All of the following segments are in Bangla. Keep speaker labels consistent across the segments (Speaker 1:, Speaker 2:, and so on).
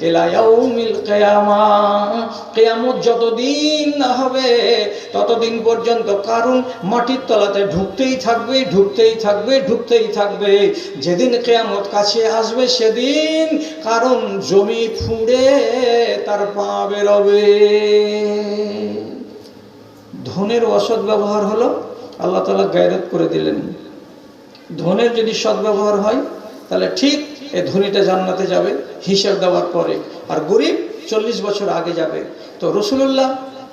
Speaker 1: ইলা ইয়াউমিল কিয়ামাহ, কিয়ামত যতদিন না হবে ততদিন পর্যন্ত কারণ মাটির তলাতে ঢুকতেই থাকবে, ঢুকতেই থাকবে, ঢুকতেই থাকবে। যেদিন কিয়ামত কাছে আসবে সেদিন কারণ জমি ফুঁড়ে তার পা বেরোবে। ধনের অসৎ ব্যবহার হলো, আল্লাহ তাআলা গায়রত করে দিলেন। ধনের যদি সদ্ব্যবহার হয় তাহলে ঠিক এই ধনীটা জান্নাতে যাবে হিসাব দেওয়ার পরে, আর গরিব 40 বছর আগে যাবে। তো রাসূলুল্লাহ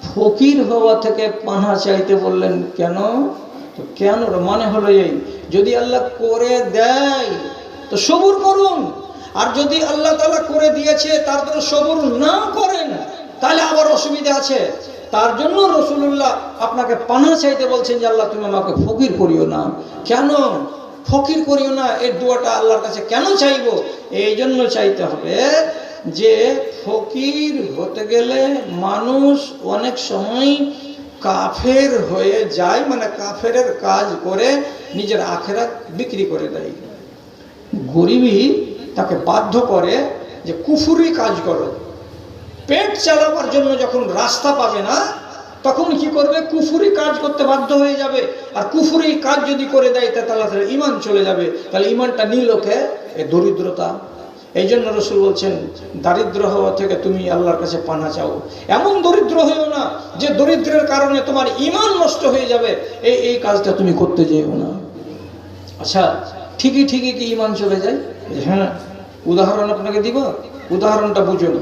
Speaker 1: ফকির হওয়া থেকে পানাহ চাইতে বললেন কেন? তো কেন মানে হলো এই, যদি আল্লাহ করে দেয় তো সবুর করুন, আর যদি আল্লাহ তাআলা করে দিয়েছে তারপরে সবুর না করেন তাহলে আবার অসুবিধা আছে। তার জন্য রাসূলুল্লাহ আপনাকে পানাহ চাইতে বলছেন যে আল্লাহ তুমি আমাকে ফকির করিও না। কেন ফকির করিও না? এর দোয়াটা আল্লাহর কাছে কেন চাইবো? এই জন্য চাইতে হবে যে ফকির হতে গেলে মানুষ অনেক সময় কাফের হয়ে যায়, মানে কাফেরের কাজ করে নিজের আখেরাত বিক্রি করে দেয়। গরিবই তাকে বাধ্য করে যে কুফরি কাজ করো। পেট চালাবার জন্য যখন রাস্তা পাবে না তখন কি করবে? কুফরি কাজ করতে বাধ্য হয়ে যাবে। আর কুফরি কাজ যদি করে দেয় তাহলে ঈমান চলে যাবে। তাহলে ঈমানটা নিল কে? এই দরিদ্রতা। এই জন্য রাসূল বলছেন দারিদ্র হওয়া থেকে তুমি আল্লাহর কাছে পানাহ চাও। এমন দরিদ্র হইও না যে দরিদ্রের কারণে তোমার ঈমান নষ্ট হয়ে যাবে, এই কাজটা তুমি করতে যেও না। আচ্ছা ঠিকই কি ঈমান চলে যায়? হ্যাঁ, উদাহরণ আপনাকে দিব, উদাহরণটা বুঝুন।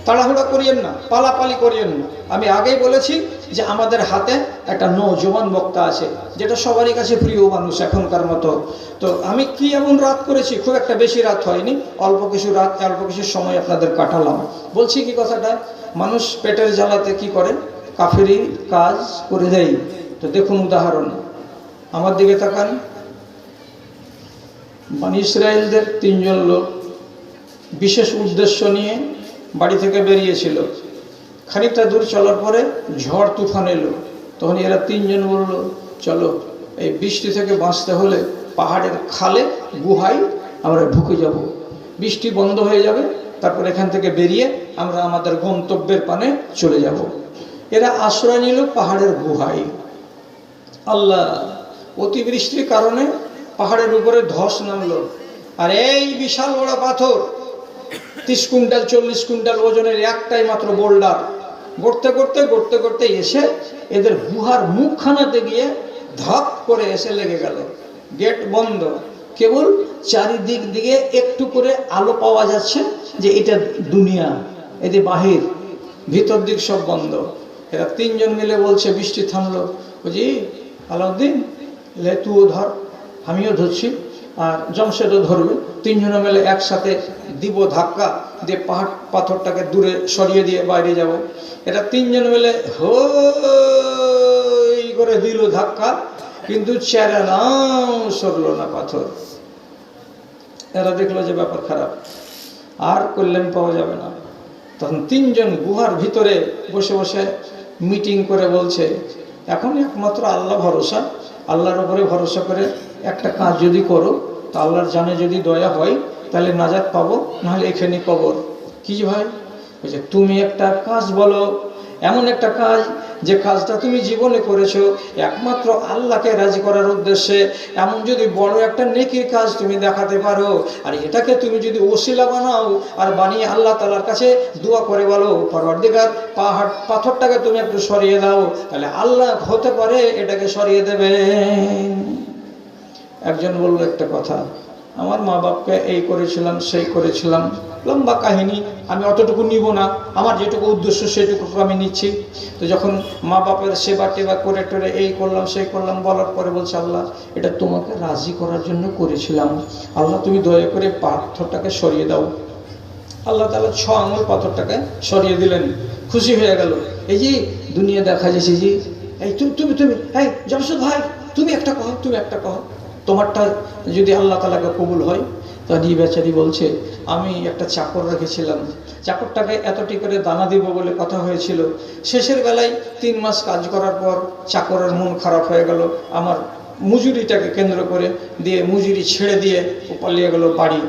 Speaker 1: তাড়াহুড়া করিয়েন না, পালাপালি করিয়েন না। আমি আগেই বলেছি যে আমাদের হাতে একটা নওজোয়ান বক্তা আছে, যেটা সবারই কাছে প্রিয় মানুষ এখনকার মতো। তো আমি কি এমন রাত করেছি? খুব একটা বেশি রাত হয়নি, অল্প কিছু রাত, অল্প কিছু সময় আপনাদের কাটালাম। বলছি কি কথাটা, মানুষ পেটের জ্বালাতে কি করে? কাফেরি কাজ করে দেয়। তো দেখুন উদাহরণ, আমার দিকে তাকান। বনী ইসরায়েলদের 3 জন লোক বিশেষ উদ্দেশ্য নিয়ে বাড়ি থেকে বেরিয়েছিল। খানিকটা দূর চলার পরে ঝড় তুফান এলো। তখন এরা 3 জন বলল চলো এই বৃষ্টি থেকে বাঁচতে হলে পাহাড়ের খালে গুহায় আমরা ঢুকে যাব, বৃষ্টি বন্ধ হয়ে যাবে, তারপর এখান থেকে বেরিয়ে আমরা আমাদের গন্তব্যের পানে চলে যাব। এরা আশ্রয় নিল পাহাড়ের গুহায়। আল্লাহ, অতিবৃষ্টির কারণে পাহাড়ের উপরে ধস নামলো, আর এই বিশাল বড় পাথর 30 কুইন্টাল 40 কুইন্টাল ওজনের একটাই মাত্র বোল্ডার গড়তে করতে এসে এদের গুহার মুখখানাতে গিয়ে ধপ করে এসে লেগে গেল। গেট বন্ধ, কেবল চারিদিক দিকে একটু করে আলো পাওয়া যাচ্ছে যে এটা দুনিয়া, এদের বাহির, ভিতর দিক সব বন্ধ। এরা 3 জন মিলে বলছে, বৃষ্টি থামলো, বুঝি আলাউদ্দিন লে তুও ধর, আমিও ধরছি, আর জমশেদও ধরবে। 3 জনে মিলে একসাথে দিব ধাক্কা দিয়ে পাথরটাকে দূরে সরিয়ে দিয়ে বাইরে যাব। এটা 3 জন মিলে হই করে দিল ধাক্কা, কিন্তু চেরা নাও সরলো না পাথর। এরা দেখলো যে ব্যাপার খারাপ, আর কল্যাণ পাওয়া যাবে না। তখন 3 জন গুহার ভিতরে বসে বসে মিটিং করে বলছে, এখন একমাত্র আল্লাহ ভরসা, আল্লাহর উপরে ভরসা করে একটা কাজ যদি করো তো আল্লাহর জানে যদি দয়া হয় তাহলে নাজাত পাবো, নাহলে এখানে কবর। কি ভাই? বলছে তুমি একটা কাজ বলো, এমন একটা কাজ যে কাজটা তুমি জীবনে করেছো একমাত্র আল্লাহকে রাজি করার উদ্দেশ্যে, এমন যদি বড় একটা নেকির কাজ তুমি দেখাতে পারো, আর এটাকে তুমি যদি ওসিলা বানাও আর বানিয়ে আল্লাহ তাআলার কাছে দোয়া করে বলো, পরওয়ারদিগার পাথরটাকে তুমি একটু সরিয়ে দাও, তাহলে আল্লাহ হতে পারে এটাকে সরিয়ে দেবে। একজন বলল একটা কথা, আমার মা বাপকে এই করেছিলাম সেই করেছিলাম, লম্বা কাহিনী, আমি অতটুকু নিব না, আমার যেটুকু উদ্দেশ্য সেটুকু আমি নিচ্ছি। তো যখন মা বাপের সেবা টেবা করে টোরে এই করলাম সেই করলাম বলার পরে বলছে, আল্লাহ এটা তোমাকে রাজি করার জন্য করেছিলাম, আল্লাহ তুমি দয়া করে পাথরটাকে সরিয়ে দাও। আল্লাহ তাআলা 6 আঙুল পাথরটাকে সরিয়ে দিলেন, খুশি হয়ে গেল। এই যে দুনিয়া দেখা যাচ্ছে যে এই তুমি এই জমশেদ ভাই তুমি একটা কহ, তোমারটা যদি আল্লাহ তাআলাকে কবুল হয়। তখন এই বেচারি বলছে, আমি একটা চাকর রেখেছিলাম, চাকরটাকে এতটি করে দানা দিব বলে কথা হয়েছিল, শেষের বেলায় 3 মাস কাজ করার পর চাকরের মন খারাপ হয়ে গেল, আমার মজুরিটাকে কেন্দ্র করে দিয়ে মজুরি ছেড়ে দিয়ে ও পালিয়ে গেল বাড়ি,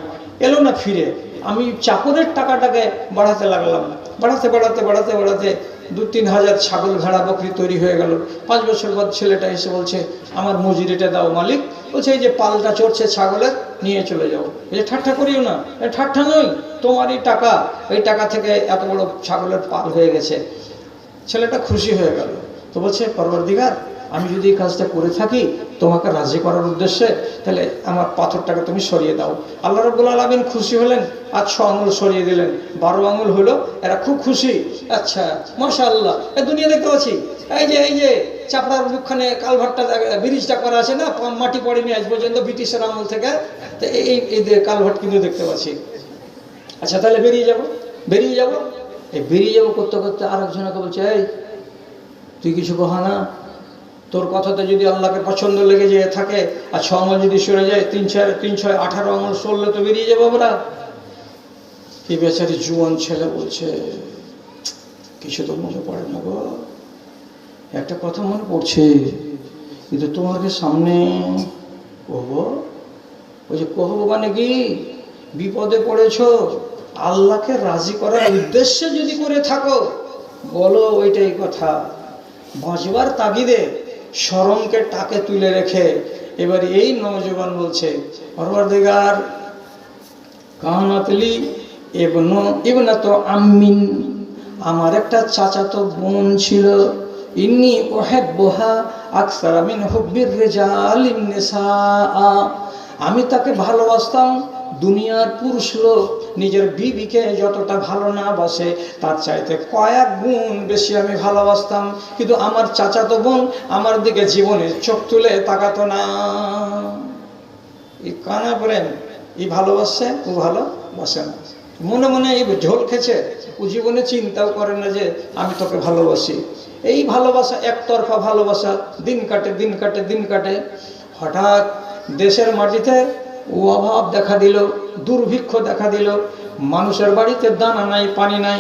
Speaker 1: এলো না ফিরে। আমি চাকরের টাকাটাকে বাড়াতে লাগলাম। বাড়াতে 2-3 হাজার ছাগল ভেড়া বকরি তৈরি হয়ে গেল। 5 বছর পর ছেলেটা এসে বলছে, আমার মজুরিটা দাও মালিক। বলছে, এই যে পালটা চড়ছে ছাগলের, নিয়ে চলে যাও। এই যে ঠাট্টা করিও না, ঠাট্টা নয়, তোমারই টাকা, এই টাকা থেকে এত বড় ছাগলের পাল হয়ে গেছে। ছেলেটা খুশি হয়ে গেল। তো বলছে, পরবর্তীকার, আমি যদি এই কাজটা করে থাকি তোমাকে রাজি করার উদ্দেশ্যে, তাহলে আমার পাথরটাকে তুমি সরিয়ে দাও। আল্লাহ রাব্বুল আলামিন খুশি হলেন, আর 6 আঙুল সরিয়ে দিলেন, 12 আঙুল হলো। এরা খুব খুশি। আচ্ছা, মাশাআল্লাহ, এই দুনিয়া দেখতে পাচ্ছি, এই যে চাপড়ার মুখখানে কালভারটা, ব্রিজটা করা আছে না, মাটি পড়েনি আজ পর্যন্ত ব্রিটিশের আমল থেকে, তো এই কালভার্ট কিন্তু দেখতে পাচ্ছি। আচ্ছা, তাহলে বেরিয়ে যাব। এই বেরিয়ে যাবো করতে করতে আরেকজনকে বলছে, এই তুই কিছু কহা না, তোর কথাতে যদি আল্লাহকে পছন্দ লেগে যেয়ে থাকে, আর 6 আঙুল যদি সরে যায়, 3 6 18 আঙুল সরলে তো বেরিয়ে যাবো আমরা। এই বেচারি জুয়ান ছেলে বলছে, কিছু তো মনে পড়ে না গো, একটা কথা মনে পড়ছে, কিন্তু তোমাকে সামনে কহবো। ওই যে কহবো মানে কি, বিপদে পড়েছো, আল্লাহকে রাজি করার উদ্দেশ্যে যদি করে থাকো, বলো ওইটাই কথা। বাঁচবার তাগিদে শরমকে টাকে তুলে রেখে এবার এই নওজোয়ান বলছে, পরওয়ারদিগার, কানাতলি ইবনাতু আম্মিন, আমার একটা চাচাতো বোন ছিল, ইন্নী উহিব্বুহা আকসারা মিন হুব্বির রিজালিন নিসা, আমি তাকে ভালোবাসতাম দুনিয়ার পুরুষ লোক নিজের বিবিকে যতটা ভালো না বাসে, তার চাইতে কয়েক গুণ বেশি আমি ভালোবাসতাম। কিন্তু আমার চাচাতো বোন আমার দিকে জীবনে চোখ তুলে তাকাতো না। এই কানা প্রেম, এই ভালোবাসে, ও ভালোবাসে না, মনে মনে এই ঝোল খেছে, ও জীবনে চিন্তাও করে না যে আমি তোকে ভালোবাসি। এই ভালোবাসা, একতরফা ভালোবাসা, দিন কাটে। হঠাৎ দেশের মাটিতে অভাব দেখা দিল, দুর্ভিক্ষ দেখা দিল, মানুষের বাড়িতে দানা নাই, পানি নাই,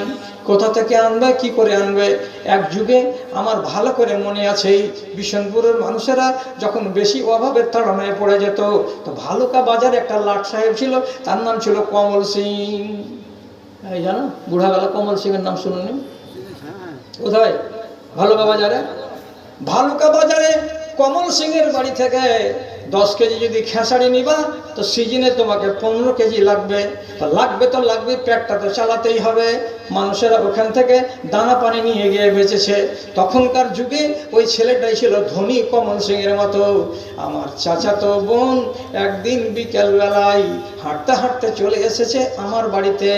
Speaker 1: কোথা থেকে আনবে, কি করে আনবে। এক যুগে আমার ভালো করে মনে আছে, এই বিশনপুরের মানুষেরা যখন বেশি অভাবের তাড়নায় পড়ে যেত, তো ভালুকা বাজারে একটা লাট সাহেব ছিল, তার নাম ছিল কমল সিং। এই জানো, বুড়াবেলা কমল সিংয়ের নাম শুনুনি? কোথায়? ভালুকা বাজারে কমল সিংয়ের বাড়ি থেকে 10 কেজি যদি খেসারি নিবা, তো সিজনে তোমাকে 15 কেজি লাগবে। তো লাগবে, পেটটা তো চালাতেই হবে। মানুষেরা ওখান থেকে দানা পানি নিয়ে গিয়ে বেঁচেছে। তখনকার যুগে ওই ছেলেটাই ছিল ধনী কমল সিংয়ের মতো। আমার চাচাতো বোন একদিন বিকেল বেলায় হাঁটতে চলে এসেছে আমার বাড়িতে।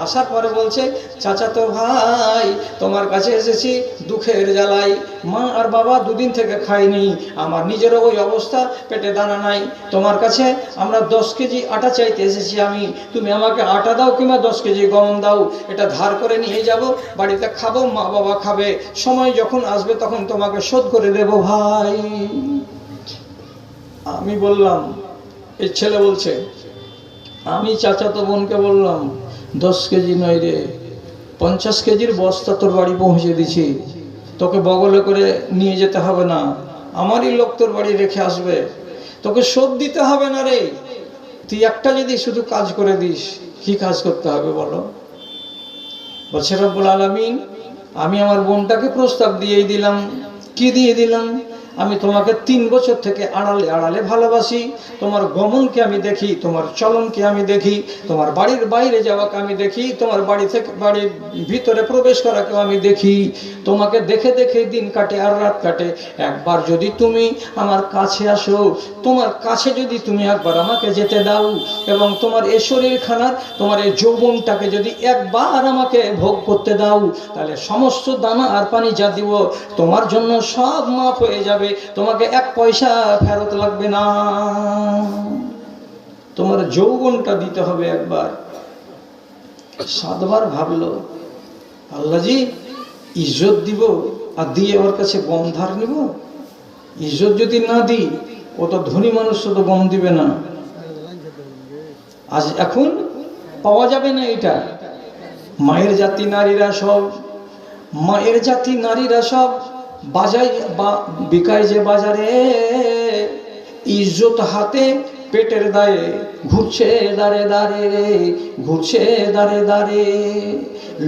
Speaker 1: আসার পরে বলছে, চাচাতো ভাই, তোমার কাছে এসেছি দুঃখের জ্বালাই, মা আর বাবা 2 দিন থেকে খাইনি, আমার নিজেরও ওই অবস্থা, পেটে দানা নাই। তোমার কাছে আমরা 10 কেজি আটা চাইতে এসেছি আমি, তুমি আমাকে আটা দাও কিংবা 10 কেজি গম দাও, এটা ধার করে নিয়ে যাব, বাড়িতে খাবো, মা বাবা খাবে, সময় যখন আসবে তখন তোমাকে শোধ করে দেব ভাই। আমি বললাম, এই ছেলে বলছে, আমি চাচাতো বোনকে বললাম, 10 কেজি নয় রে, 50 কেজির বস্তা তোর বাড়ি পৌঁছে দিছি, তোকে বগলে করে নিয়ে যেতে হবে না, আমারই লোক তোর বাড়ি রেখে আসবে, তোকে শোধ দিতে হবে না রে। তুই একটা যদি শুধু কাজ করে দিস। কি কাজ করতে হবে বলো? বলছে, রব্বুল আলামিন, আমি আমার বোনটাকে প্রস্তাব দিয়েই দিলাম। কি দিয়ে দিলাম? আমি তোমাকে 3 বছর থেকে আড়ালে ভালোবাসি। তোমার গমনকে আমি দেখি, তোমার চলনকে আমি দেখি, তোমার বাড়ির বাইরে যাওয়াকে আমি দেখি, তোমার বাড়ি থেকে বাড়ির ভিতরে প্রবেশ করাকেও আমি দেখি। তোমাকে দেখে দিন কাটে আর রাত কাটে। একবার যদি তুমি আমার কাছে আসো, তোমার কাছে যদি তুমি একবার আমাকে যেতে দাও, এবং তোমার এই শরীরখানার, তোমার এই যৌবনটাকে যদি একবার আমাকে ভোগ করতে দাও, তাহলে সমস্ত দানা আর পানি যা দিব তোমার জন্য সব মাফ হয়ে যাবে, তোমাকে 1 পয়সা ফেরত লাগবে না। তোমার যৌবনটা দিতে হবে একবার। 7 বার ভাবলো, আল্লাহজি, ইজ্জত দিব আর দিয়ে ওর কাছে গম ধার নিব? ইজ্জত যদি না দিই, ও তো ধনী মানুষ, তো গম দিবে না। আজ এখন পাওয়া যাবে না এটা। মায়ের জাতি নারীরা সব বাজায়, বিকায় যে বাজারে, ইজ্জত হাতে পেটের দায়ে ঘুরছে দাঁড়ে দাঁড়ে রে, ঘুরছে দাঁড়ে দাঁড়ে।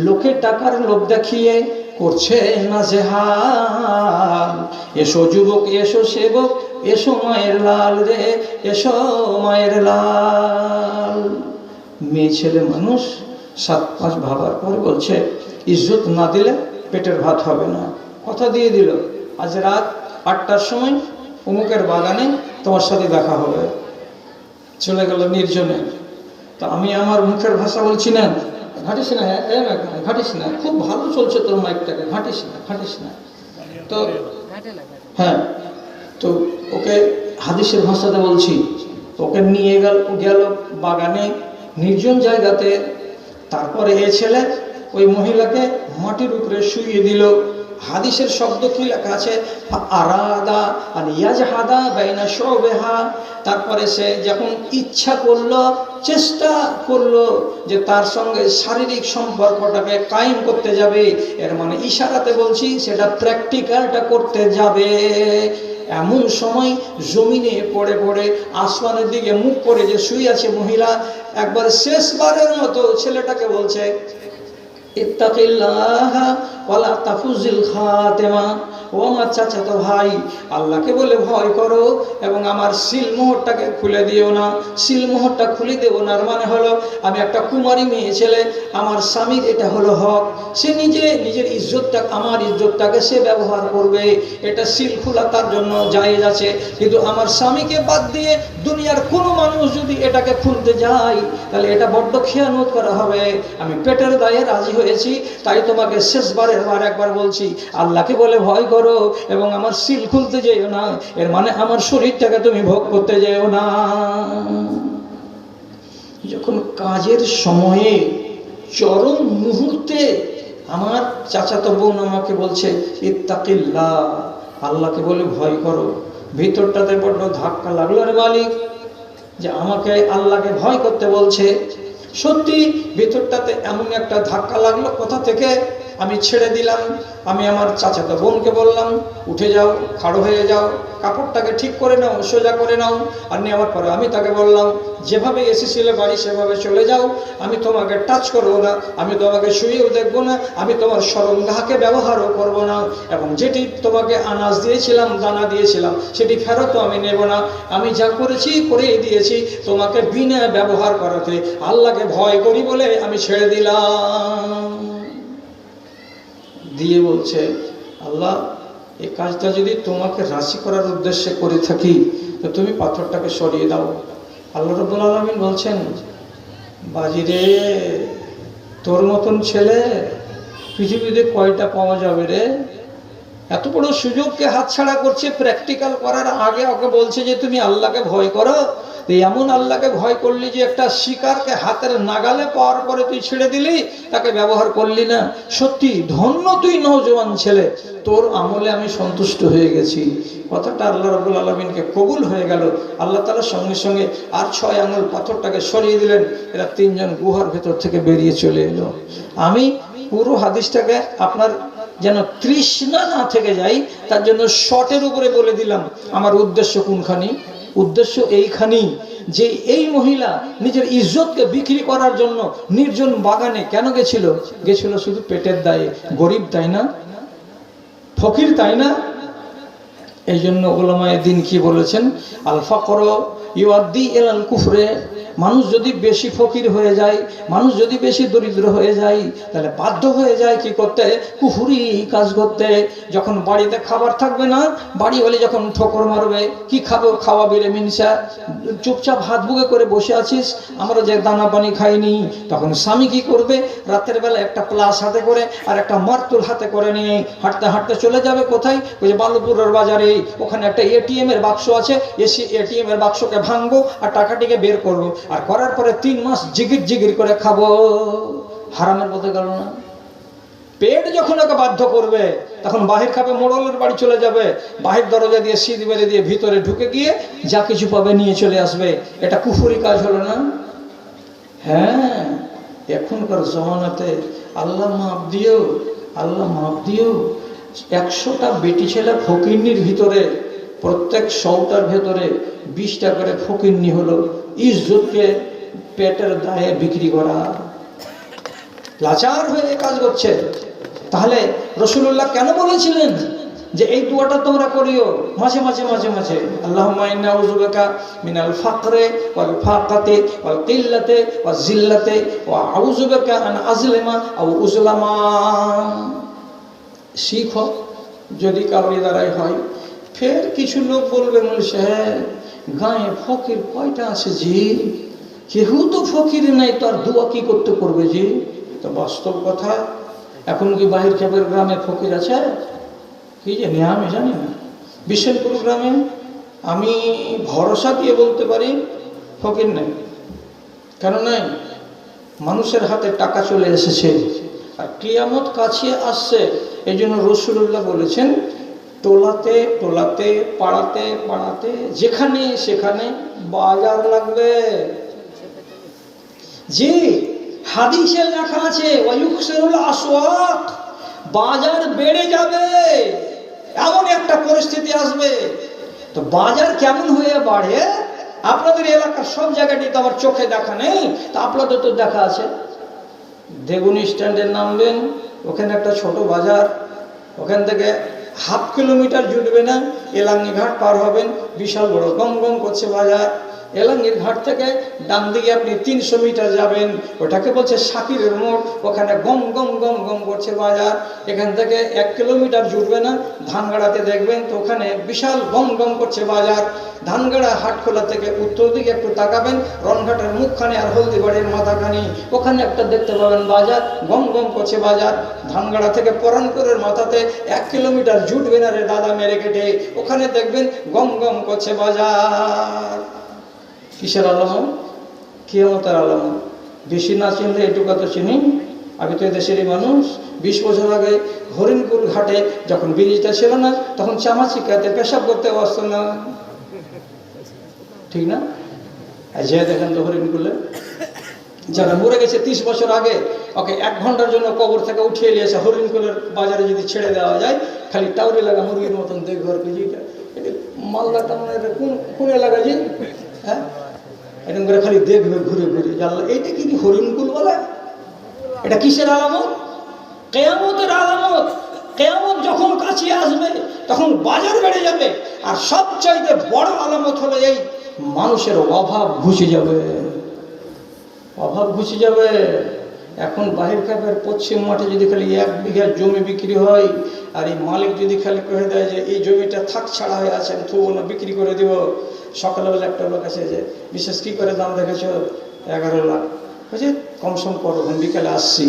Speaker 1: লোকে টাকার লোভ দেখিয়ে করছে না জেহাল। এসো যুবক, এসো সেবক, এসো মায়ের লাল রে, এসো মায়ের লাল। মেয়ে ছেলে মানুষ 7-5 ভাবার পর বলছে, ইজ্জত না দিলে পেটের ভাত হবে না। কথা দিয়ে দিল, আজ রাত 8টার সময় অমুকের বাগানে তোমার সাথে দেখা হবে। চলে গেল নির্জনে। তো আমি আমার মুখের ভাষা বলছি না, ঘাটিস না, ঘাটিস না, খুব ভালো চলছে তোর মাইকটাকে, ঘাটিস না, ঘাটিস না। তো হ্যাঁ, তো ওকে হাদিসের ভাষাতে বলছি, ওকে নিয়ে গেল বাগানে, নির্জন জায়গাতে। তারপরে এ ছেলে ওই মহিলাকে মাটির উপরে শুইয়ে দিল। হাদিসের শব্দ কি লেখা আছে, আরাদা আর ইয়াজহাদা বাইনা শুবেহা। তারপরে সে যখন ইচ্ছা করলো, চেষ্টা করলো যে তার সঙ্গে শারীরিক সম্পর্কটাকে কায়েম করতে যাবে, এর মানে ইশারাতে বলছি সেটা প্র্যাকটিক্যালটা করতে যাবে। এমন সময় জমিনে পড়ে পড়ে আসমানের দিকে মুখ করে যে শুয়ে আছে মহিলা, একবার শেষবারের মতো ছেলেটাকে বলছে, ইত্তাকিল্লাহ ওয়ালা তাফুজিল খাতেমা। ও আমার চাচাতো ভাই, আল্লাহকে বলে ভয় করো এবং আমার সিলমোহরটাকে খুলে দিও না। সিলমোহরটা খুলে দেবো না মানে হলো, আমি একটা কুমারী মেয়ে ছেলে, আমার স্বামীর এটা হলো হক। সে নিজের ইজ্জতটা, আমার ইজ্জতটাকে সে ব্যবহার করবে, এটা সিল খোলা তার জন্য জায়েজ আছে। কিন্তু আমার স্বামীকে বাদ দিয়ে দুনিয়ার কোনো মানুষ যদি এটাকে খুলতে যায়, তাহলে এটা বড্ড খেয়ানত করা হবে। আমি পেটের দায়ে রাজি হয়েছি, তাই তোমাকে শেষবারের বার একবার বলছি, আল্লাহকে বলে ভয় করো এবং আমার সিল খুলতে যেও না। এর মানে আমার শরীরটাকে তুমি ভোগ করতে যেও না। যখন কাজের সময়ে চরম মুহূর্তে আমার চাচাতো বোন আমাকে বলছে, ইত্তাকিল্লাহ, আল্লাহকে বলে ভয় করো, ভিতরটাতে বড্ড ধাক্কা লাগলো রে মালিক, যে আমাকে আল্লাহকে ভয় করতে বলছে। সত্যি ভিতরটাতে এমন একটা ধাক্কা লাগলো, কোথা থেকে আমি ছেড়ে দিলাম। আমি আমার চাচাতো বোনকে বললাম, উঠে যাও, খাড়ো হয়ে যাও, কাপড়টাকে ঠিক করে নাও, সোজা করে নাও। আর নেওয়ার পরে আমি তাকে বললাম, যেভাবে এসেছিলে বাড়ি সেভাবে চলে যাও, আমি তোমাকে টাচ করবো না, আমি তোমাকে শুয়েও দেখবো না, আমি তোমার সরঞ্জামকে ব্যবহারও করবো না, এবং যেটি তোমাকে আনাজ দিয়েছিলাম, দানা দিয়েছিলাম, সেটি ফেরতও আমি নেব না। আমি যা করেছি করেই দিয়েছি, তোমাকে বিনা ব্যবহার করাতে আল্লাহকে ভয় করি বলে আমি ছেড়ে দিলাম। দিয়ে বলছে, আল্লাহ, এই কাজটা যদি তোমাকে রাজি করার উদ্দেশ্যে করে থাকি, তো তুমি পাথরটাকে সরিয়ে দাও। আল্লাহ রাব্বুল আলামিন বলছেন, বাজিরে, তোর মতন ছেলে পৃথিবীতে কয়টা পাওয়া যাবে রে? এত বড় সুযোগকে হাতছাড়া করছে। প্র্যাকটিক্যাল করার আগে ওকে বলছে যে তুমি আল্লাহকে ভয় করো। এমন আল্লাহকে ভয় করলি যে একটা শিকারকে হাতের নাগালে পাওয়ার পরে তুই ছেড়ে দিলি, তাকে ব্যবহার করলি না। সত্যি ধন্য তুই নওজোয়ান ছেলে, তোর আমলে আমি সন্তুষ্ট হয়ে গেছি। কথাটা আল্লাহ রাব্বুল আলামিনকে কবুল হয়ে গেল। আল্লাহ তাআলা সঙ্গে সঙ্গে আর 6 আঙুল পাথরটাকে সরিয়ে দিলেন। এরা 3 জন গুহার ভেতর থেকে বেরিয়ে চলে এলো। আমি পুরো হাদিসটাকে আপনার যেন তৃষ্ণা না থেকে যাই, তার জন্য শর্টের উপরে বলে দিলাম আমার উদ্দেশ্য কোনখানি। উদ্দেশ্য এইখানেই যে এই মহিলা নিজের ইজ্জতকে বিক্রি করার জন্য নির্জন বাগানে কেন গেছিল? গেছিল শুধু পেটের দায়ে। গরিব তাই না, ফকির তাই না? এই জন্য উলামায়ে দ্বীন কি বলেছেন, আল ফাকর ইউআদ্দি ইলাল কুফরে। মানুষ যদি বেশি ফকির হয়ে যায়, মানুষ যদি বেশি দরিদ্র হয়ে যায়, তাহলে বাধ্য হয়ে যায় কি করতে? কুফরি কাজ করতে। যখন বাড়িতে খাবার থাকবে না, বাড়ি হলে যখন ঠোকর মারবে, কি খাবো, খাওয়াবি রে মিনসা, চুপচাপ হাত বুকে করে বসে আছিস, আমরা যে দানা পানি খাইনি। তখন স্বামী কি করবে? রাতের বেলা একটা প্লাস হাতে করে আর একটা মারতুল হাতে করে নিয়ে হাঁটতে হাঁটতে চলে যাবে কোথায়? ওই যে বালুপুরের বাজারে, ওখানে একটা এটিএম এর বাক্স আছে, এসে এটিএম এর বাক্সকে ভাঙবো আর টাকাটিকে বের করবো, আর করার পরে 3 মাস জিগির জিগির করে খাবো। হারামের পথে গেল না? পেট যখন ওকে বাধ্য করবে, তখন বাহির খাবে, মোড়লের বাড়ি চলে যাবে, বাহির দরজা দিয়ে সিঁধ মেরে দিয়ে ভিতরে ঢুকে গিয়ে যা কিছু পাবে নিয়ে চলে আসবে। এটা কুফরি কাজ হলো না? হ্যাঁ, এখনকার জমানাতে আল্লাহ মাফ দিও, আল্লাহ মাফ দিও, 100টা বেটি ছেলে ফকিরনির ভিতরে প্রত্যেক সৌটার ভেতরে 20টা করে ফকিন্নি হলো, ইজ্জতকে পেটের দায়ে বিক্রি করা, লাচার হয়ে কাজ করছে। তাহলে রাসূলুল্লাহ কেন বলেছিলেন যে এই দোয়াটা তোমরা করিও মাঝে মাঝে মাঝে মাঝে, আল্লাহুম্মা ইন্না আউযু বিকা মিনাল ফাকরি ওয়াল ফাকাতি ওয়াল কিল্লাতি ওয়াজ জিল্লাতি ওয়া আউযু বিকা আন আযলিমা আও উযলামা। শিখো যদি কাউরি দ্বারাই হয়। ফের কিছু লোক বলবে মৌলভী সাহেব গায়ে ফকির কয়টা আছে জি, কেউ তো ফকির নাই, তো আর দোয়া কি করতে করবে জি? তো বাস্তব কথা, এখন কি বাহির খেপের গ্রামে ফকির আছে? কি জানি, আমি জানি না। বিশনপুর গ্রামে আমি ভরসা দিয়ে বলতে পারি ফকির নেই। কেন নাই? মানুষের হাতে টাকা চলে এসেছে আর কিয়ামত কাছে আসছে। এই জন্য রাসূলুল্লাহ বলেছেন টোলাতে টোলাতে পাড়াতে পাড়াতে যেখানে সেখানে বাজার লাগবে। জি, হাদিসে লেখা আছে ওয়ায়ুকসিরুল আসওয়াক, বাজার বেড়ে যাবে, এমন একটা পরিস্থিতি আসবে। তো বাজার কেমন হয়ে বাড়ে? আপনাদের এলাকার সব জায়গাটি তো আমার চোখে দেখা নেই, তা আপনাদের তো দেখা আছে। দেগুনি স্ট্যান্ডে নামবেন, ওখানে একটা ছোট বাজার, ওখান থেকে হাফ কিলোমিটার জুটবে না, এলাঙ্গি ঘাট পার হবেন, বিশাল বড় গম গম করছে বাজার। এলাঙ্গির ঘাট থেকে ডান দিকে আপনি 300 মিটার যাবেন, ওটাকে বলছে শাকিরের মোড়, ওখানে গম গম গম গম করছে বাজার। এখান থেকে 1 কিলোমিটার জুটবে না, ধানগাড়াতে দেখবেন তো ওখানে বিশাল গম গম করছে বাজার। ধানগাড়া হাটখোলা থেকে উত্তর দিকে একটু তাকাবেন, রনঘাটের মুখখানে আর হলদিবাড়ির মাথাখানি, ওখানে একটা দেখতে পাবেন বাজার, গম গম করছে বাজার। ধানগাড়া থেকে পরানপুরের মাথাতে 1 কিলোমিটার জুটবে না রে দাদা মেরে কেটে, ওখানে দেখবেন গম গম করছে বাজার। কিসের আলামত? কিয়ামতের আলামত। বেশি না চিনলে এটুকু তো চিনি। আমি তো দেশেরই মানুষ। 20 বছর আগে হরিণকুল ঘাটে যখন ব্রিজটা ছিল না, তখন চামাচিকাতে পেশাব করতে আসতো না, ঠিক না? যে দেখেন তো হরিণকুলে যারা মরে গেছে 30 বছর আগে, ওকে 1 ঘন্টার জন্য কবর থেকে উঠিয়ে নিয়েছে, হরিণকুলের বাজারে যদি ছেড়ে দেওয়া যায়, খালি টাউরি লাগা মুরগির মতন দেখবে। আর কি এটা মালদাটা মানে কোন এলাকা যে, হ্যাঁ, এরকম করে খালি দেখবে ঘুরে ঘুরে, জানলা এইটা কি হরিণকুল বলে? এটা কিসের আলামত? কিয়ামতের আলামত। কিয়ামত যখন কাছে আসবে তখন বাজার বেড়ে যাবে। আর সবচাইতে বড় আলামত হলো এই মানুষের অভাব ঘুচে যাবে, অভাব ঘুচে যাবে। এখন বাহির খাবের পশ্চিম মাঠে যদি খালি 1 বিঘা জমি বিক্রি হয়, আর এই মালিক যদি খালি কয়ে দেয় যে এই জমিটা থাক ছাড়া হয়ে আছে, আমি থুবো না, বিক্রি করে দিব। সকালবেলা একটা লোক আছে যে বিশেষ কি করে দাম রেখেছ 11 লাখ, বুঝে কমসম করো, বিকালে আসছি।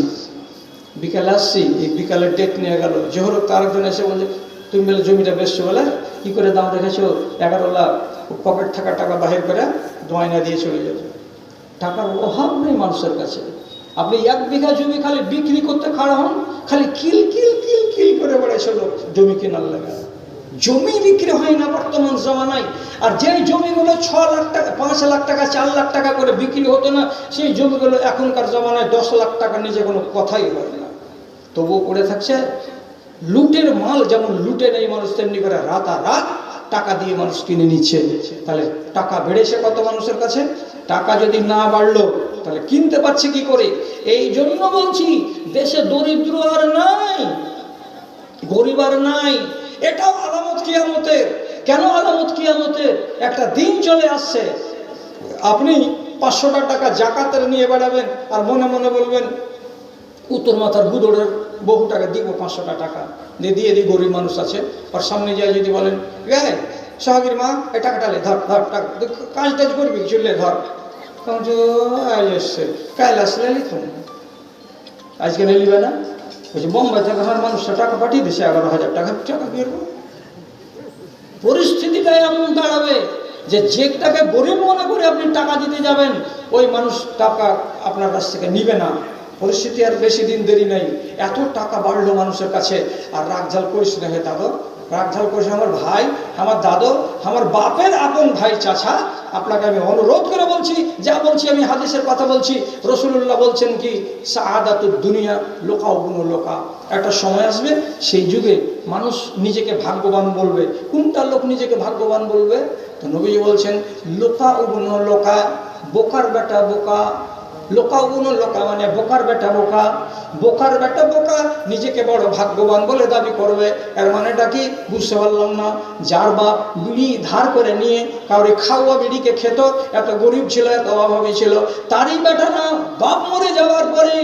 Speaker 1: এই বিকালের ডেট নিয়ে গেল, জোহর তার একজন এসে বলে তুমি বলে জমিটা বেচছো, বলে কি করে দাম রেখেছো? 11 লাখ। পকেট থাকা টাকা বাহির করে দোয়াইনা দিয়ে চলে যাবে। টাকার অভাব নেই মানুষের কাছে। আপনি 1 বিঘা জমি খালি বিক্রি করতে খাড়া হন, খালি কিল কিল কিল কিল করে বেড়েছিল জমি কেনার লাগা। জমি বিক্রি হয় না বর্তমান জমানায়। আর যেই জমিগুলো 6 লাখ টাকা, 5 লাখ টাকা, 4 লাখ টাকা করে বিক্রি হতো না, সেই জমিগুলো এখনকার জমানায় 10 লাখ টাকা নিচে কোনো কথাই হয় না, তবুও পড়ে থাকছে। লুটের মাল যেমন লুটে নেই মানুষ, তেমনি করে রাতারাত টাকা দিয়ে মানুষ কিনে নিচ্ছে। তাহলে টাকা বেড়েছে কত মানুষের কাছে? টাকা যদি না বাড়লো তাহলে কিনতে পারছে কি করে? এই জন্য বলছি দেশে দরিদ্র আর নাই, গরিব আর নাই। এটাও আলামত কিয়ামতের। কেন আলামত কিয়ামতের? একটা দিন চলে আসছে, আপনি 500 টাকা জাকাতের নিয়ে বেড়াবেন আর মনে মনে বলবেন উত্তর মাথার গুদরের বহু টাকা দিব, 500 টাকা দিয়ে দিই, গরিব মানুষ আছে। আর সামনে যায় যদি বলেন গে সোহাগীর মা এই টাকাটা লে, ধর ধর টাকা, কাজ টাজ করবি চললে ধর, তখন এসছে কাল আসলে লিখুন, আজকে নিবে না। বলছি বোম্বাই থেকে আমার মানুষটা টাকা পাঠিয়ে দিচ্ছে 11,000 টাকা, টাকা বেরবো। পরিস্থিতিটা এমন দাঁড়াবে যে যেটাকে গরিব মনে করে আপনি টাকা দিতে যাবেন, ওই মানুষ টাকা আপনার কাছ থেকে নিবে না। পরিস্থিতি আর বেশি দিন দেরি নেই। এত টাকা বাড়লো মানুষের কাছে, আর রাগঝাল করিস না হে দাদা, রাগঝাল করিস আমার ভাই, আমার দাদু, আমার বাপের আপন ভাই চাচা, আপনাকে আমি অনুরোধ করে বলছি, যা বলছি আমি হাদিসের কথা বলছি। রাসূলুল্লাহ বলছেন কি, সাআদাতুদ দুনিয়া লোকাউবুনু লোকা। একটা সময় আসবে সেই যুগে মানুষ নিজেকে ভাগ্যবান বলবে। কোনটা লোক নিজেকে ভাগ্যবান বলবে? তো নবীজি বলছেন লোকাউবুনু লোকা, বোকার বেটা বোকা। লোকাউবুনু লোকা মানে বোকার বেটা বোকা। বোকার বেটা বোকা নিজেকে বড় ভাগ্যবান বলে দাবি করবে। এর মানেটা কি বুঝতে পারলাম না। যার বাপ বিড়ি ধার করে নিয়ে কাউরে খাওয়া বিড়িকে খেত, এত গরিব ছিল, এত অভাবী ছিল, তারই বেটা না বাপ মরে যাওয়ার পরে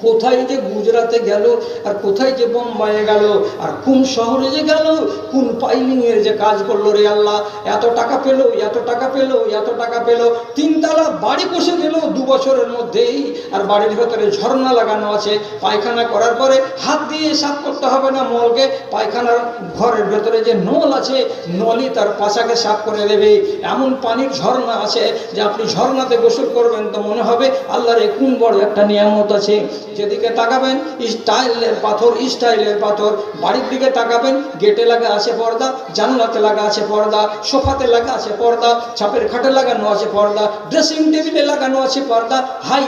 Speaker 1: কোথায় যে গুজরাটে গেল, আর কোথায় যে বোম্বাইয়ে গেল, আর কোন শহরে যে গেল, কোন পাইলিংয়ের যে কাজ করলো রে আল্লাহ, এত টাকা পেল, এত টাকা পেল, এত টাকা পেল, 3 তলা বাড়ি বসে গেল 2 বছরের মধ্যেই। আর বাড়ির ভেতরে ঝর্ণা লাগানো আছে, পায়খানা করার পরে হাত দিয়ে সাফ করতে হবে না মলকে, পায়খানার ঘরের ভেতরে যে নল আছে, নলই তার পাশাকে সাফ করে দেবে। এমন পানির ঝর্ণা আছে যে আপনি ঝর্ণাতে গোসল করবেন তো মনে হবে আল্লাহর কোন বড় একটা নিয়ামত আছে। যেদিকে তাকাবেন স্টাইলের পাথর, স্টাইলের পাথর। বাড়ির দিকে তাকাবেন, গেটে লাগা আছে পর্দা, জানলাতে লাগা আছে পর্দা, সোফাতে লাগা আছে পর্দা, ছাপের খাটে লাগানো আছে পর্দা, ড্রেসিং টেবিলে লাগানো আছে পর্দা। হাই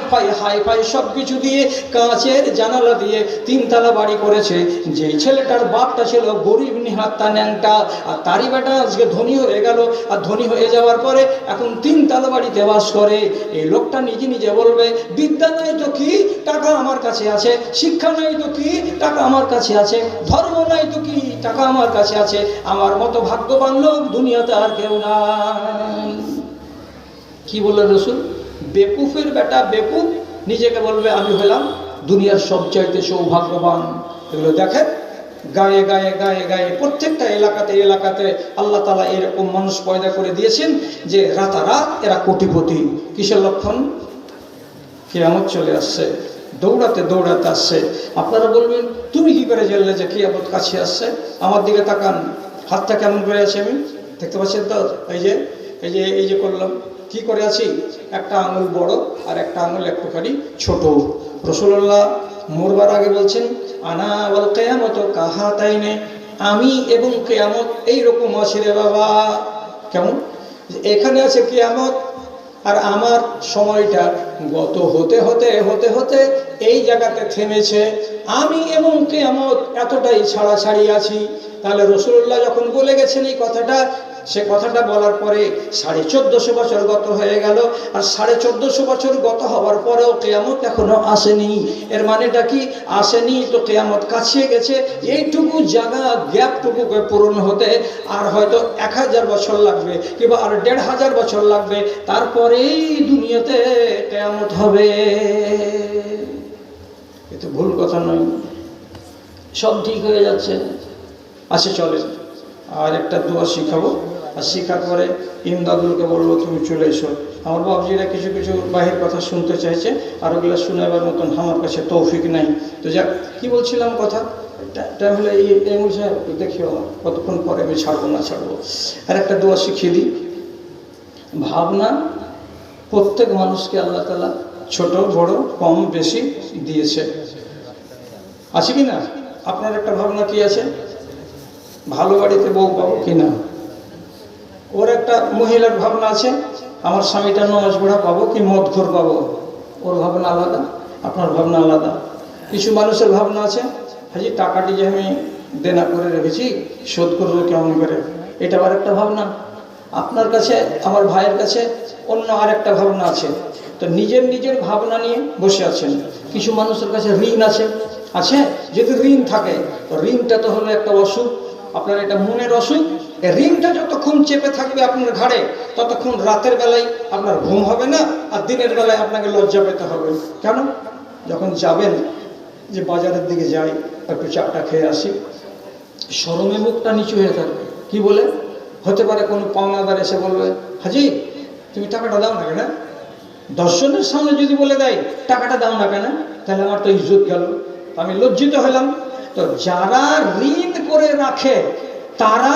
Speaker 1: ফাই সব কিছু দিয়ে, কাঁচের জানালা দিয়ে 3 তলা বাড়ি করেছে। যেই ছেলেটার বাপটা ছিল গরিব নিহাত্তা ন্যাংটা, আর তারই বেটা আজকে ধনী হয়ে গেল। আর ধনী হয়ে যাওয়ার পরে এখন 3 তলা বাড়িতে বাস করে। এই লোকটা নিজে নিজে বলবে, বিদ্যা নয় তো কি, টাকা আমার কাছে আছে। শিক্ষা নাই তো কি, টাকা আমার কাছে আছে। ধর্ম নাই তো কি, টাকা আমার কাছে আছে। আমার মতো ভাগ্যবান লোক দুনিয়াতে আর কেউ নাই। কি বললেন রাসূল? বেকুফের বেটা বেকুফ নিজেকে বলবে আমি হলাম দুনিয়ার সবচাইতে সৌভাগ্যবান। এগুলো দেখেন গায়ে গায়ে গায়ে গায়ে প্রত্যেকটা এলাকাতে এলাকাতে আল্লাহ তাআলা এরকম মানুষ পয়দা করে দিয়েছেন যে রাতারাত এরা কোটিপতি। কিসের লক্ষণ? কিয়ামত চলে আসছে, দৌড়াতে দৌড়াতে আসছে। আপনারা বলবেন তুমি কি করে জানলে যে কিয়ামত কাছে আসছে? আমার দিকে তাকান, হাতটা কেমন করে আছে আমি দেখতে পাচ্ছেন তো? এই যে করলাম, কি করে আছি? একটা আঙুল বড় আর একটা আঙুল একটুখানি ছোট। রাসূলুল্লাহ মরবার আগে বলছেন আনা ওয়াল কিয়ামত কাহাতাইনে, আমি এবং কিয়ামত এইরকম আছে রে বাবা। কেমন? এখানে আছে কিয়ামত, আর আমার সময়টা গত হতে হতে হতে হতে এই জায়গাতে থেমেছে। আমি এবং কিয়ামত এতটাই ছাড়াছাড়ি আছি। তাহলে রাসূলুল্লাহ যখন বলে গেছেন এই কথাটা, সে কথাটা বলার পরে 1450 বছর গত হয়ে গেল। আর 1450 বছর গত হওয়ার পরেও কিয়ামত এখনো আসেনি। এর মানেটা কি? আসেনি তো কিয়ামত কাছে গেছে। এইটুকু জায়গা গ্যাপটুকুকে পূরণ হতে আর হয়তো 1000 বছর লাগবে, কিংবা আর 1500 বছর লাগবে, তারপরেই দুনিয়াতে কিয়ামত হবে। এ তো ভুল কথা নয়, সব ঠিক হয়ে যাচ্ছে। আসে চলে আর একটা দোয়া শিখাবো, আর শেখার পরে ইমদাদুলকে বলবো তুমি চলে এসো। আমার বাবজিরা কিছু কিছু বাহির কথা শুনতে চাইছে, আর ওগুলো শোনাবার মতন আমার কাছে তৌফিক নাই। তো যাক, কি বলছিলাম কথা, টাইম হলে এই সাহেব দেখিও কতক্ষণ পরে আমি ছাড়বো না ছাড়বো। আর একটা দোয়া শিখিয়ে দিই। ভাবনা প্রত্যেক মানুষকে আল্লাহ তাআলা ছোট বড় কম বেশি দিয়েছে, আছে কি না? আপনার একটা ভাবনা কি আছে? ভালো বাড়িতে বউ পাবো কিনা। ওর একটা মহিলার ভাবনা আছে, আমার স্বামীটা নামাজ পড়া পাবো কি মদখোর পাবো। ওর ভাবনা আলাদা, আপনার ভাবনা আলাদা। কিছু মানুষের ভাবনা আছে, হাজি টাকাটি যে আমি দেনা করে রেখেছি শোধ করবো কেমন করে, এটা আবার একটা ভাবনা। আপনার কাছে আমার ভাইয়ের কাছে অন্য আরেকটা ভাবনা আছে। তো নিজের নিজের ভাবনা নিয়ে বসে আছেন। কিছু মানুষের কাছে ঋণ আছে, যদি ঋণ থাকে তো ঋণটা তো হলো একটা অসুখ। আপনার এটা মনের অসুখ। এই ঋণটা যতক্ষণ চেপে থাকবে আপনার ঘাড়ে, ততক্ষণ রাতের বেলায় আপনার ঘুম হবে না, আর দিনের বেলায় আপনাকে লজ্জা পেতে হবে। কেন? যখন যাবেন যে বাজারের দিকে যাই একটু চাটা খেয়ে আসি, শরমে মুখটা নিচু হয়ে থাকবে। কি বলে? হতে পারে কোনো পাওনাদার এসে বলবে হাজি তুমি টাকাটা দাও না কেন। 10 জনের সামনে যদি বলে দেয় টাকাটা দাও না কেন, তাহলে আমার তো ইজ্জত গেল, আমি লজ্জিত হলাম। তো যারা ঋণ করে রাখে তারা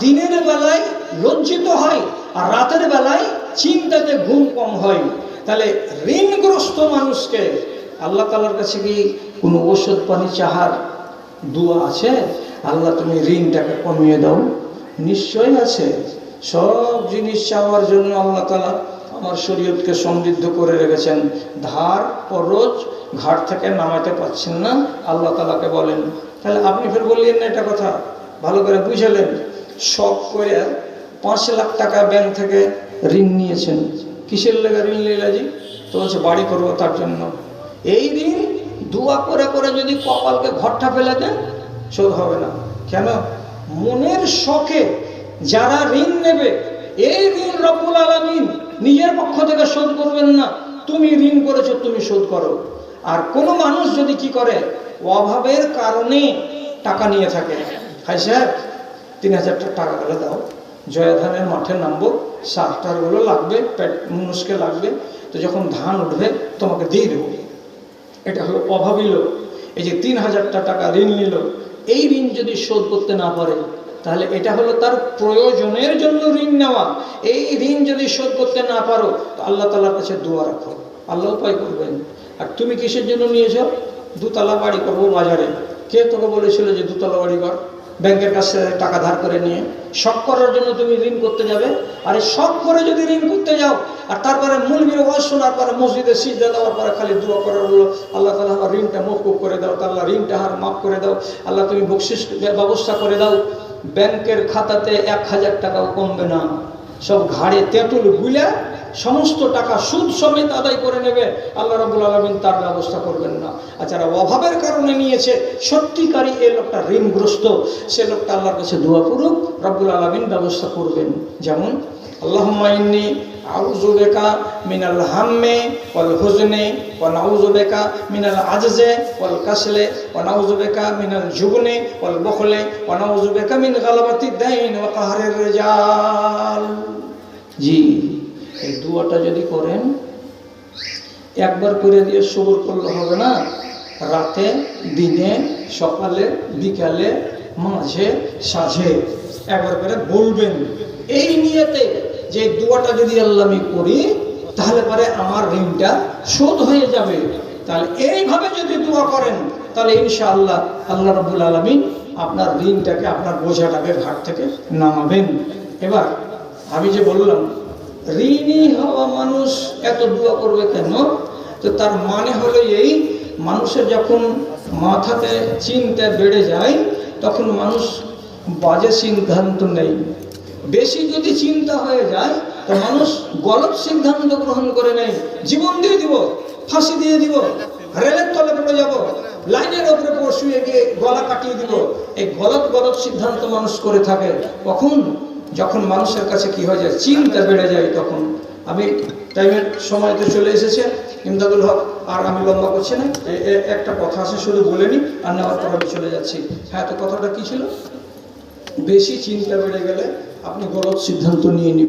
Speaker 1: দিনের বেলায় লজ্জিত হয়, আর রাতের বেলায় চিন্তাতে ঘুম কম হয়। তাহলে ঋণগ্রস্ত মানুষকে আল্লাহ তাআলার কাছে কি কোনো ওষুধ পানি চাহার দোয়া আছে? আল্লাহ তুমি ঋণটাকে কমিয়ে দাও, নিশ্চয়ই আছে। সব জিনিস চাওয়ার জন্য আল্লাহ তাআলা আমার শরীয়তকে সমৃদ্ধ করে রেখেছেন। ধার খরচ ঘাট থেকে নামাতে পারছেন না, আল্লাহ তাআলাকে বলেন। তাহলে আপনি ফের বললেন না, এটা কথা ভালো করে বুঝালেন। শখ করে 5 লাখ টাকা ব্যাংক থেকে ঋণ নিয়েছেন। কিসের লেগে ঋণ নিলেজি? তো বলছে বাড়ি করবো তার জন্য। এই ঋণ দোয়া করে করে যদি কপালকে ঘরটা ফেলে দেন, শোধ হবে না। কেন? মনের শখে যারা ঋণ নেবে, এই ঋণ রব্বুল আলামিন নিজের পক্ষ থেকে শোধ করবেন না। তুমি ঋণ করেছো, তুমি শোধ করো। আর কোনো মানুষ যদি কি করে, অভাবের কারণে টাকা নিয়ে থাকে, হাই সাহেব 3000 টাকা করে দাও, জয়া ধানের মাঠে নামবো, সার টারগুলো লাগবে, পেট মানুষকে লাগবে, তো যখন ধান উঠবে তোমাকে দিয়ে দেবো। এটা হলো অভাবী লোক। এই যে 3000 টাকা ঋণ নিল, এই ঋণ যদি শোধ করতে না পারে, তাহলে এটা হলো তার প্রয়োজনের জন্য ঋণ নেওয়া। এই ঋণ যদি শোধ করতে না পারো, তো আল্লাহ তাআলার কাছে দোয়া রাখো, আল্লাহ উপায় করবেন। আর তুমি কিসের জন্য নিয়েছো? 2 তলা বাড়ি করবো বাজারে। কে তোকে বলেছিল যে 2 তলা বাড়ি কর? ব্যাংকের কাছে টাকা ধার করে নিয়ে শখ করার জন্য তুমি ঋণ করতে যাবে। আর এই শখ করে যদি ঋণ করতে যাও, আর তারপরে মূলবীর ওয়াজ শোনার পরে মসজিদে সিজদা দেওয়ার পরে খালি দোয়া করার হলো, আল্লাহ তাআলা আমার ঋণটা মওকুফ করে দাও, আল্লাহ ঋণটা হার মাফ করে দাও, আল্লাহ তুমি বকশিশ ব্যবস্থা করে দাও। ব্যাংকের খাতাতে 1000 টাকাও কমবে না। সব ঘাড়ে তেঁতুল গুলা সমস্ত টাকা সুদ সমেত আদায় করে নেবে, আল্লাহ রাব্বুল আলামিন তার ব্যবস্থা করবেন না। আর যারা অভাবের কারণে নিয়েছে, সত্যিকারই এই লোকটা ঋণগ্রস্ত, সে লোকটা আল্লাহর কাছে দোয়া করুক, রাব্বুল আলামিন ব্যবস্থা করবেন। যেমন আল্লাহুম্মা ইন্নী আউযু বিকা মিনাল হাম্মি ওয়াল হুজনি ওয়া নাউযু বিকা মিনাল আজজি ওয়াল কাসলি ওয়া নাউযু বিকা মিনাল জুবনি ওয়াল বুখলি ওয়া নাউযু বিকা মিন গালাবাতিদ দাইন ওয়া কাহরির রিজাল। জি, এই দোয়াটা যদি করেন, একবার করে দিয়ে সবর করলে হবে না। রাতে, দিনে, সকালে, বিকালে, মাঝে, সাঁঝে একবার করে বলবেন, এই নিয়তে যে দোয়াটা যদি আল্লাহ আমি করি, তাহলে পরে আমার ঋণটা শোধ হয়ে যাবে। তাহলে এইভাবে যদি দোয়া করেন, তাহলে ইনশাআল্লাহ আল্লাহ রাব্বুল আলামিন আপনার ঋণটাকে, আপনার বোঝাটাকে ঘাট থেকে নামাবেন। এবার আমি যে বললাম, ঋণী হওয়া মানুষ এত দোয়া করবে কেন? তো তার মানে হলো এই, মানুষের যখন মাথাতে চিন্তা বেড়ে যায়, তখন মানুষ বাজে সিদ্ধান্ত নেই। বেশি যদি চিন্তা হয়ে যায়, তো মানুষ গলত সিদ্ধান্ত গ্রহণ করে নেয়। জীবন দিয়ে দিব, ফাঁসি দিয়ে দিব, রেলের তলে পড়ে যাব, লাইনের ওপরে শুয়ে গিয়ে গলা কাটিয়ে দিব, এই গলত সিদ্ধান্ত মানুষ করে থাকে। কখন? যখন মানুষের কাছে কি হয়ে যায়, চিন্তা বেড়ে যায়। তখন আমি টাইমের সময় তো চলে এসেছে, ইমদাদুল হক, আর আমি লম্বা করছি না। একটা কথা আছে, শুধু বলে নি, আর নেওয়ার পর আমি চলে যাচ্ছি। হ্যাঁ, তো কথাটা কি ছিল? বেশি চিন্তা বেড়ে গেলে আপনি গলত সিদ্ধান্ত নিয়ে নিবেন।